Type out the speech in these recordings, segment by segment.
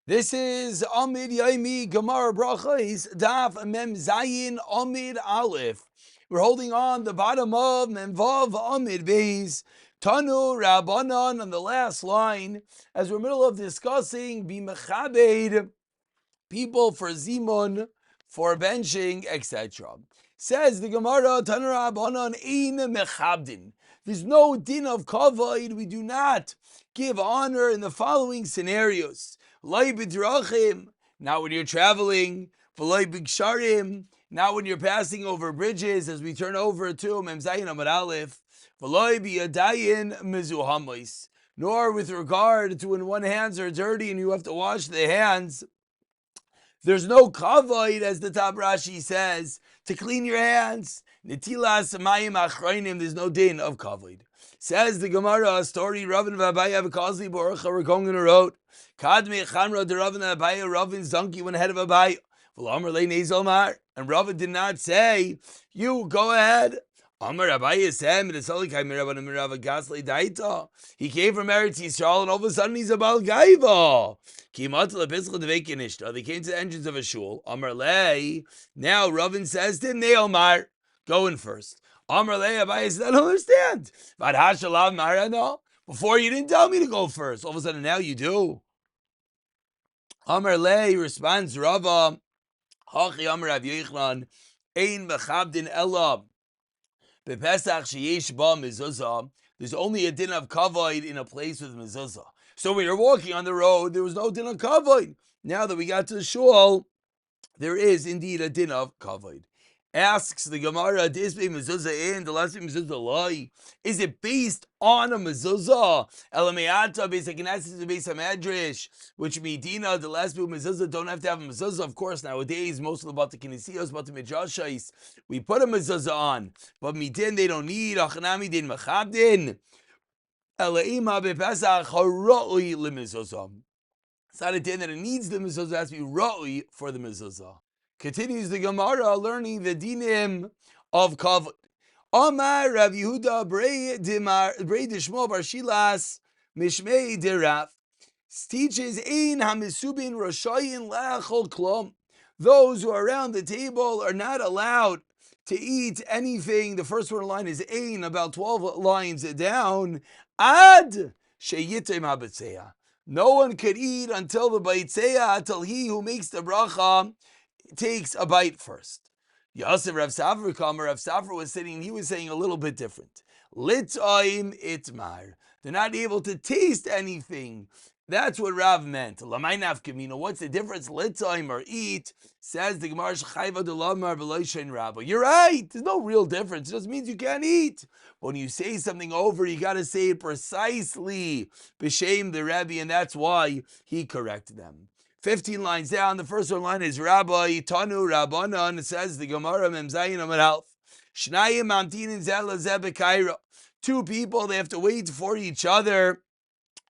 This is Amud Yomi Gemara Berachos Daf Mem Zayin Amud Aleph. We're holding on the bottom of Mem Vav Amud Beis Tanu Rabbanon on the last line as we're middle of discussing Bimechabed people for Zimun, for benching, etc. Says the Gemara Tanu Rabbanon Ein Mechabdin. There's no din of kavod. We do not give honor in the following scenarios. Loi b'drachim, not when you're traveling. V'loi b'gsharim, not when you're passing over bridges. As we turn over to Mem Zayin Amud Aleph. V'loi b'yadayin mezuhamos, nor with regard to when one's hands are dirty and you have to wash the hands. There's no kavod, as the Tab Rashi says, to clean your hands. Netilas mayim achronim, there's no din of kavod. Says the Gemara, a story, Ravin v'Abaya v'Kazli Baruch are going in a road. Kadmi Chanra de Ravin Abaya, Ravin's donkey went ahead of Abaya. V'lamar le nezalmar, and Ravin did not say, you go ahead. Amar Abaya said, he came from Eretz Yisrael, and all of a sudden he's a Bal Gaiva. They came to the entrance of a shul. Amar le, now Ravin says to him, Neomar, go in first. Amar le, Abaya said, I don't understand. Before you didn't tell me to go first. All of a sudden now you do. Amar le, responds Rava, Hachi Amar Rav Yochanan, Ein Mechabdin Ela. Bepesach sheyesh ba mezuzah. There's only a din of kavod in a place with mezuzah. So when you're walking on the road, there was no din of kavod. Now that we got to the shul, there is indeed a din of kavod. Asks the Gemara, this be mezuzah in, the last be mezuzah loy. Is it based on a mezuzah? Elameata based on Knesset based on Medrash, which Medina, the last be mezuzah don't have to have a mezuzah. Of course, nowadays most of the Bata Kinesios, Bata Midrashais, we put a mezuzah on, but Midin they don't need. Achanami din mechabdin. Elaima bepesach haroi lemezuzah. It's not a din that it needs the mezuzah, it has to be roi for the mezuzah. Continues the Gemara learning the dinim of kavod. Amar Rav Yehuda Brei Dishmo Bar Shilas Mishmei Derav teaches Ein Hamisubin Roshayin Lachol Klom. Those who are around the table are not allowed to eat anything. The first word line is Ein, about 12 lines down. Ad Sheyitem HaBetzeah. No one could eat until the Baitzeah, until he who makes the bracha takes a bite first. Yosef Rav Safra was sitting, he was saying a little bit different. Lit'oim itmar. They're not able to taste anything. That's what Rav meant. Lamay nafkamina. What's the difference? Lit'oim or eat. Says the Gemara Shechayva delamar v'loishen Rabba. You're right. There's no real difference. It just means you can't eat. But when you say something over, you got to say it precisely. B'shem the Rebbe, and that's why he corrected them. 15 lines down, the first one line is Rabbi Tanu Rabbanon. It says the Gemara Mem Zayin Amud Aleph. Shnayim Mamtinin Zeh Lezeh B'Kaira. Two people, they have to wait for each other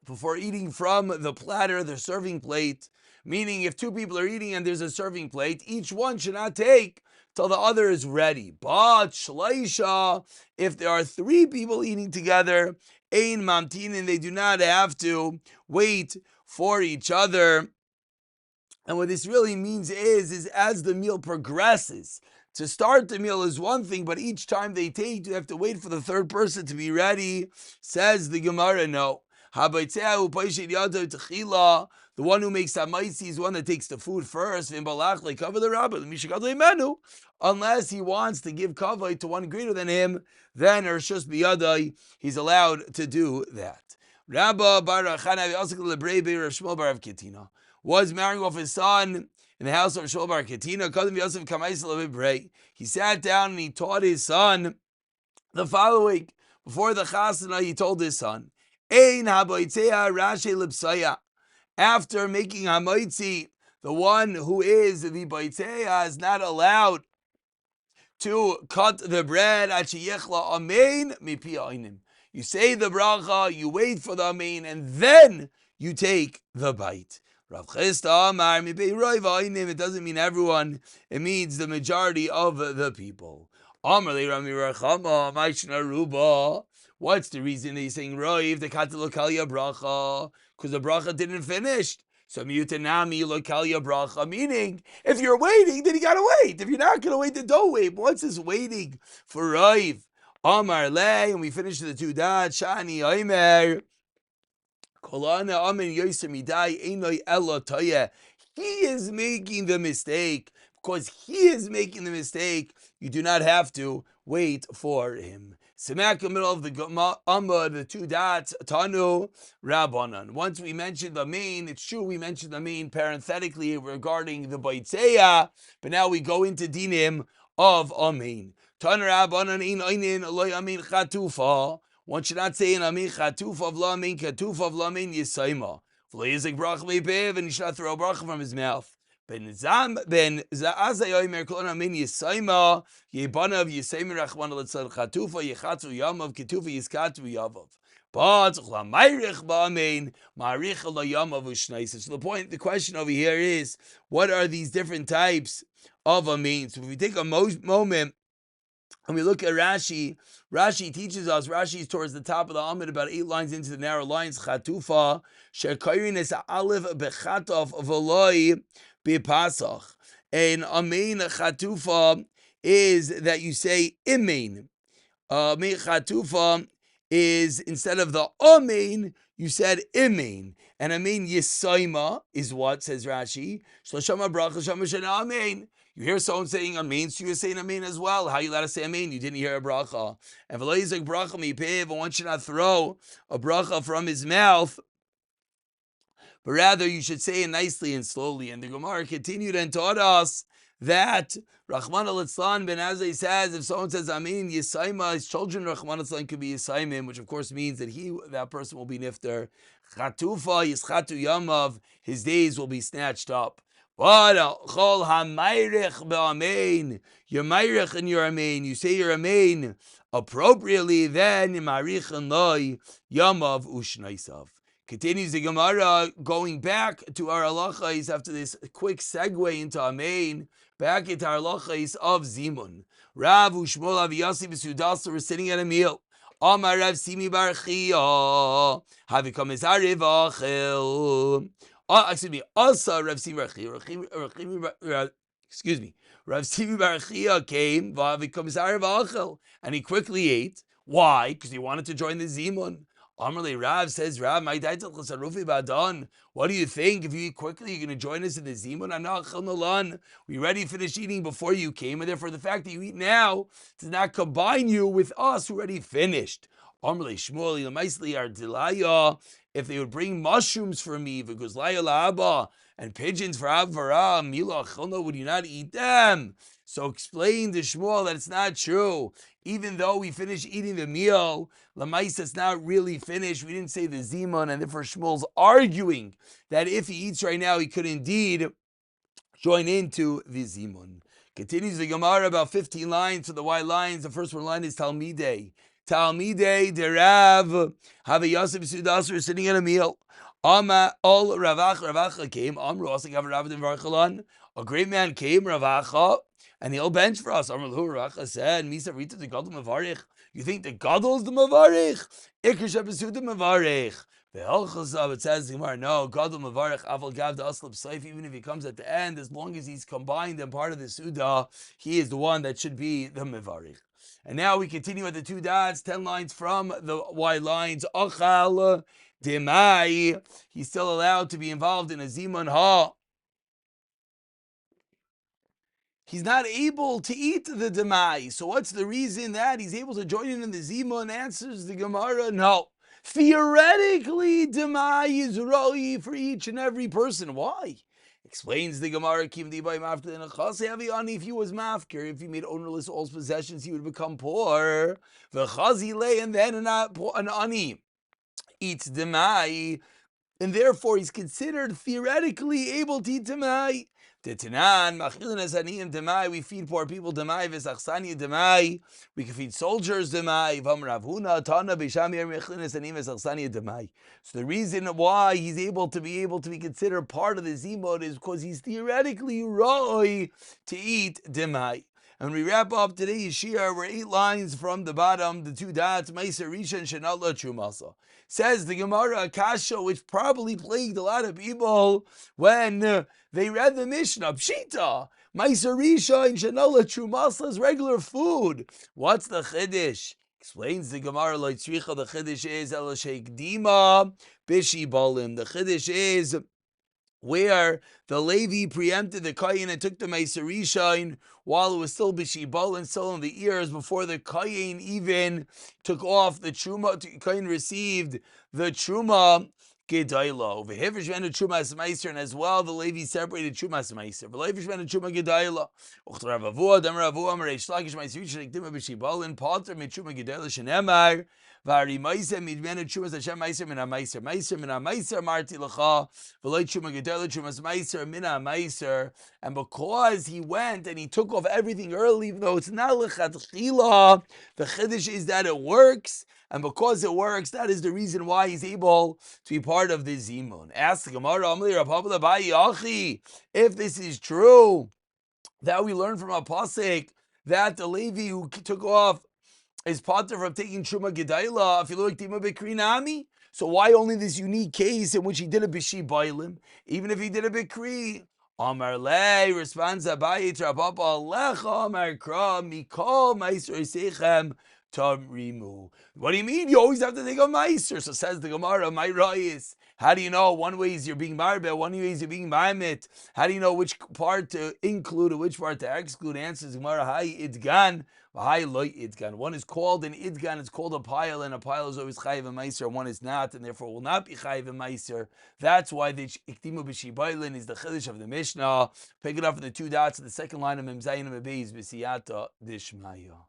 before eating from the platter, the serving plate. Meaning, if two people are eating and there's a serving plate, each one should not take till the other is ready. But Shleisha, if there are three people eating together, Ein Mamtinin, they do not have to wait for each other. And what this really means is as the meal progresses, to start the meal is one thing, but each time they take, you have to wait for the third person to be ready. Says the Gemara, no. The one who makes hamaitzi is one that takes the food first. Cover the rabbi. Unless he wants to give kavod to one greater than him, then Rishus biyadai, he's allowed to do that. Rabba Bar Chana Lebrei Rav Shmuel Bar Kitina was marrying off his son in the house of Shmuel Bar Kitina. He sat down and he taught his son the following. Before the chasana, he told his son, Ein haboitzea rashe lipsaya. After making hamaitzi, the one who is the boitzea is not allowed to cut the bread. Amen mipi ainim. You say the bracha, you wait for the amen, and then you take the bite. Rav Chisda Amar mipei roi v'ainim. It doesn't mean everyone. It means the majority of the people. Amar le Rami Rachama Maishna Ruba. What's the reason he's saying roi if the katalu kalya bracha? Because the bracha didn't finish. So mutanami lokalia bracha, meaning if you're waiting, then you gotta wait. If you're not gonna wait, then don't wait. But what's this waiting for Raiv? Amar le, and we finish the two dots. Shani Omer. Kolana Amen Yosem Midai Einoi Ella Toya. He is making the mistake. Because he is making the mistake, you do not have to wait for him. Semak in the middle of the Amud, the two dots, Tanu, Rabbanan. Once we mentioned the main, it's true we mentioned the main parenthetically regarding the Baitseya, but now we go into dinim of Amin. Tanu Rabbanan in Einin Eloi Amin Chatufa. One should not say in Amin Chatufa of Lamin, Katufa of Lamin Yisaima. V'leizik brach mepev, and he should not throw a bracha from his mouth. Ben Zaazayomer Klon Amin Yisaima, Yebanav Yisaimi Rachman Letzal Chatufa, Yechatzu Yamav, Ketufa Yiskatu Yavav. But Chamayrich Ba'amin, Marich La Yamav Ushnais. So the question over here is, what are these different types of Amin? So if we take a moment, and we look at Rashi, Rashi teaches us, Rashi is towards the top of the Amud, about 8 lines into the narrow lines, Chatufa, Shekairin es Aleph Bechatov V'loi B'Pasach. And Amin Chatufa is that you say Imein. Amin Chatufa is, instead of the Amin, you said Imein. And Amin Yisaima is what, says Rashi? Shloshama Bracha Shama Shana Amin. You hear someone saying Amin, so you're saying Amin as well. How are you allowed to say Amin? You didn't hear a bracha. And v'loizek bracha mipev, and one should not throw a bracha from his mouth, but rather you should say it nicely and slowly. And the Gemara continued and taught us that Rahman al-Islan ben Azai says, if someone says Amin, Yisaima, his children Rahman al-Islan could be Yisaimim, which of course means that that person will be nifter. Chatufa, Yischatu Yamav, his days will be snatched up. But Chol HaMayrich be'Amein, your Mayrich and your Amein, you say your Amein appropriately, then Marich and Loi, Yamav Ushnaisav. Continues the Gemara, going back to our halachos after this quick segue into Amein, back into our halachos of Zimun. Rav Ushmol Aviyasi B'Sudasa were sitting at a meal. Amar Rav Simi Bar Chia, Havikam Ezariv Achel. Excuse me, also Rav Simi Bar Chia, Rav Simi Bar Chia came, Havikam Ezariv Achel, and he quickly ate. Why? Because he wanted to join the Zimun. Amarle Rav says, Rav, my badan. What do you think? If you eat quickly, you're going to join us in the Zimun? We already finished eating before you came, and therefore the fact that you eat now does not combine you with us who already finished. Amarle Shmuel, Lamaisli Ardilaya, if they would bring mushrooms for me, because La'aba, and pigeons for Avara, Mila Chilna, would you not eat them? So explain to Shmuel that it's not true. Even though we finished eating the meal, Lamais, it's not really finished. We didn't say the Zimun, and therefore Shmuel's arguing that if he eats right now, he could indeed join into the Zimun. Continues the Gemara, about 15 lines to the white lines. The first one line is Talmidei. Talmidei derav have a Yosef Sudas sitting at a meal. All Ravacha came. Amru also gave Ravadin Varchalan. A great man came, Ravacha, and he'll bench for us. Amru Ravacha said, Misa Rita the Gadol Mavarich. You think the Gadol is the Mavarich? Ikr Shebesuda Mavarich. It says no, Gadol Mavarich Aval Gav the Aslab Saif, even if he comes at the end, as long as he's combined and part of the Suda, he is the one that should be the Mavarich. And now we continue at the two dots, 10 lines from the white lines. Achal Demai. He's still allowed to be involved in a Zimun Ha. He's not able to eat the Demai. So what's the reason that he's able to join in the Zimun? Answers the Gemara, no. Theoretically, Demai is Roi for each and every person. Why? Explains the Gemara, if he was mafkir, if he made ownerless all his possessions, he would become poor. And then an ani eats demai, and therefore he's considered theoretically able to eat demai. We feed poor people demai, we can feed soldiers demai. So the reason why he's able to be considered part of the zimot is because he's theoretically roi to eat demai. And we wrap up today's Shir, we're 8 lines from the bottom, the 2 dots, Meiser Rishon Shenatla Trumasa. Says the Gemara Akasha, which probably plagued a lot of people when they read the Mishnah, Pshita, Meiser Rishon Shenatla Trumasa is regular food. What's the Chiddush? Explains the Gemara, like Tzricha, the Chiddush is El Sheikdima Bishi Balim. The Chiddush is where the Levi preempted the Kayin and took the Meiser Rishon while it was still Bishibal and still in the ears before the Kayin even took off the Truma. Kayin received the Truma Gedaila. V'hivrish v'enu Truma as Meiser, and as well the Levi separated Truma as Meiser. V'levish v'enu Truma Gedaila. Uchtarav Avua, Damar Avua, Mareish Lakish Meiser Rishon Ekdima Bishibal and Potter mit Truma Gedaila Shenemar. Vari Meiser midmenu Truma Hashem Meiser mina Meiser Meiser mina Meiser Marti Lacha. And because he went and he took off everything early, even though it's not lechatchila, the chiddush is that it works, and because it works, that is the reason why he's able to be part of the zimun. Ask the Gemara, if this is true, that we learn from a pasuk that the Levi who took off is pater from taking Truma Gedaila, if you look at Bikri. So why only this unique case in which he did a Bishi Bailim, even if he did a Bikri? Amar Le responds Abaye Trapapa Lecha Amar Kra Mikol Meiser Sechem Tamrimu. What do you mean? You always have to think of Meiser. So says the Gemara, my Rayis. How do you know? One way is you're being marbe, one way is you're being ma'amit. How do you know which part to include or which part to exclude? Answers Gemara, Hai Idgan, Hai Loy Idgan. One is called an Idgan, it's called a pile, and a pile is always Chayiv and Meiser, and one is not, and therefore will not be Chayiv and Meiser. That's why the Iktimu B'Shibailin is the Chiddush of the Mishnah. Pick it up in the 2 dots of the second line of Mem Zayin and Mem Beis B'Siyata Dishmaya.